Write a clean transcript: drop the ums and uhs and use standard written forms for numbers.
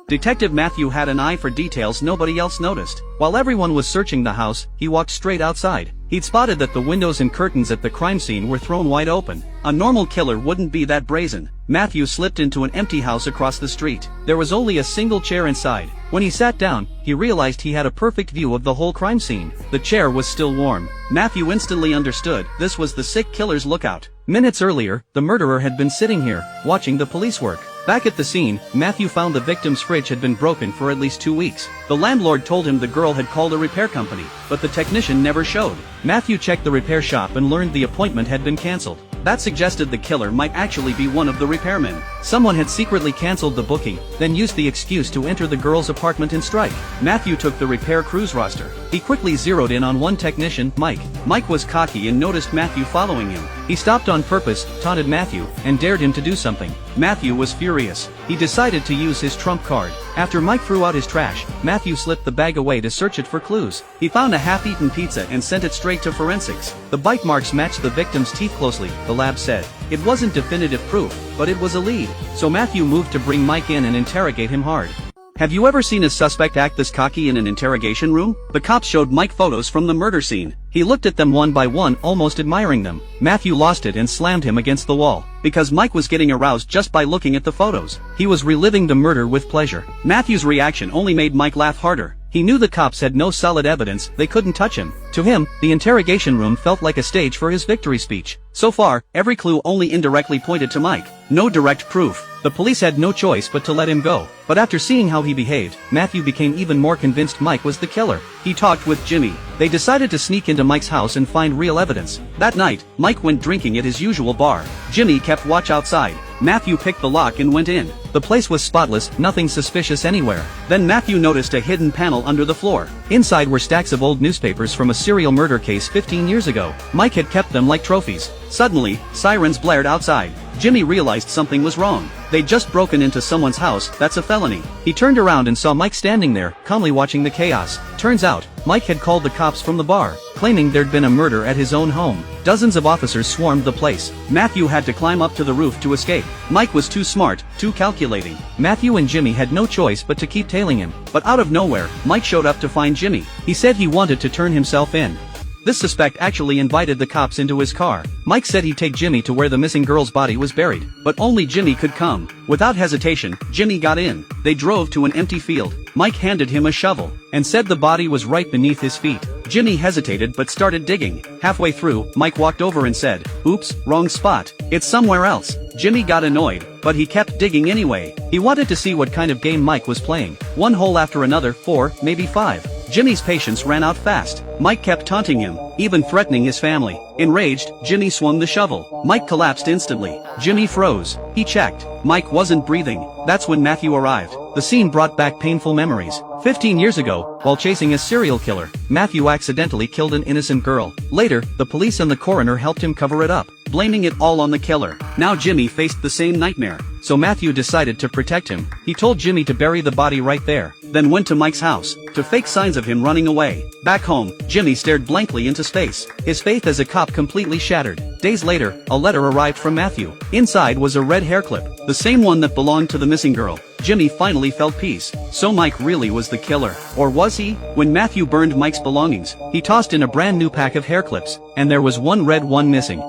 Detective Matthew had an eye for details nobody else noticed. While everyone was searching the house, he walked straight outside. He'd spotted that the windows and curtains at the crime scene were thrown wide open. A normal killer wouldn't be that brazen. Matthew slipped into an empty house across the street. There was only a single chair inside. When he sat down, he realized he had a perfect view of the whole crime scene. The chair was still warm. Matthew instantly understood this was the sick killer's lookout. Minutes earlier, the murderer had been sitting here, watching the police work. Back at the scene, Matthew found the victim's fridge had been broken for at least 2 weeks. The landlord told him the girl had called a repair company, but the technician never showed. Matthew checked the repair shop and learned the appointment had been cancelled. That suggested the killer might actually be one of the repairmen. Someone had secretly cancelled the booking, then used the excuse to enter the girl's apartment and strike. Matthew took the repair crew's roster. He quickly zeroed in on one technician, Mike. Mike was cocky and noticed Matthew following him. He stopped on purpose, taunted Matthew, and dared him to do something. Matthew was furious. He decided to use his trump card. After Mike threw out his trash, Matthew slipped the bag away to search it for clues. He found a half-eaten pizza and sent it straight to forensics. The bite marks matched the victim's teeth closely, the lab said. It wasn't definitive proof, but it was a lead. So Matthew moved to bring Mike in and interrogate him hard. Have you ever seen a suspect act this cocky in an interrogation room? The cops showed Mike photos from the murder scene. He looked at them one by one, almost admiring them. Matthew lost it and slammed him against the wall. Because Mike was getting aroused just by looking at the photos. He was reliving the murder with pleasure. Matthew's reaction only made Mike laugh harder. He knew the cops had no solid evidence, they couldn't touch him. To him, the interrogation room felt like a stage for his victory speech. So far, every clue only indirectly pointed to Mike. No direct proof. The police had no choice but to let him go. But after seeing how he behaved, Matthew became even more convinced Mike was the killer. He talked with Jimmy. They decided to sneak into Mike's house and find real evidence. That night, Mike went drinking at his usual bar. Jimmy kept watch outside. Matthew picked the lock and went in. The place was spotless, nothing suspicious anywhere. Then Matthew noticed a hidden panel under the floor. Inside were stacks of old newspapers from a serial murder case 15 years ago. Mike had kept them like trophies. Suddenly, sirens blared outside. Jimmy realized something was wrong. They'd just broken into someone's house, that's a felony. He turned around and saw Mike standing there, calmly watching the chaos. Turns out, Mike had called the cops from the bar, claiming there'd been a murder at his own home. Dozens of officers swarmed the place. Matthew had to climb up to the roof to escape. Mike was too smart, too calculating. Matthew and Jimmy had no choice but to keep tailing him. But out of nowhere, Mike showed up to find Jimmy. He said he wanted to turn himself in. This suspect actually invited the cops into his car. Mike said he'd take Jimmy to where the missing girl's body was buried, but only Jimmy could come. Without hesitation, Jimmy got in. They drove to an empty field. Mike handed him a shovel, and said the body was right beneath his feet. Jimmy hesitated but started digging. Halfway through, Mike walked over and said, "Oops, wrong spot. It's somewhere else." Jimmy got annoyed, but he kept digging anyway. He wanted to see what kind of game Mike was playing. One hole after another, 4, maybe 5. Jimmy's patience ran out fast. Mike kept taunting him, even threatening his family. Enraged, Jimmy swung the shovel. Mike collapsed instantly. Jimmy froze. He checked. Mike wasn't breathing. That's when Matthew arrived. The scene brought back painful memories. 15 years ago, while chasing a serial killer, Matthew accidentally killed an innocent girl. Later, the police and the coroner helped him cover it up, blaming it all on the killer. Now Jimmy faced the same nightmare. So Matthew decided to protect him. He told Jimmy to bury the body right there, then went to Mike's house, to fake signs of him running away. Back home, Jimmy stared blankly into space. His faith as a cop completely shattered. Days later, a letter arrived from Matthew. Inside was a red hair clip, the same one that belonged to the missing girl. Jimmy finally felt peace. So Mike really was the killer. Or was he? When Matthew burned Mike's belongings, he tossed in a brand new pack of hair clips, and there was one red, one missing.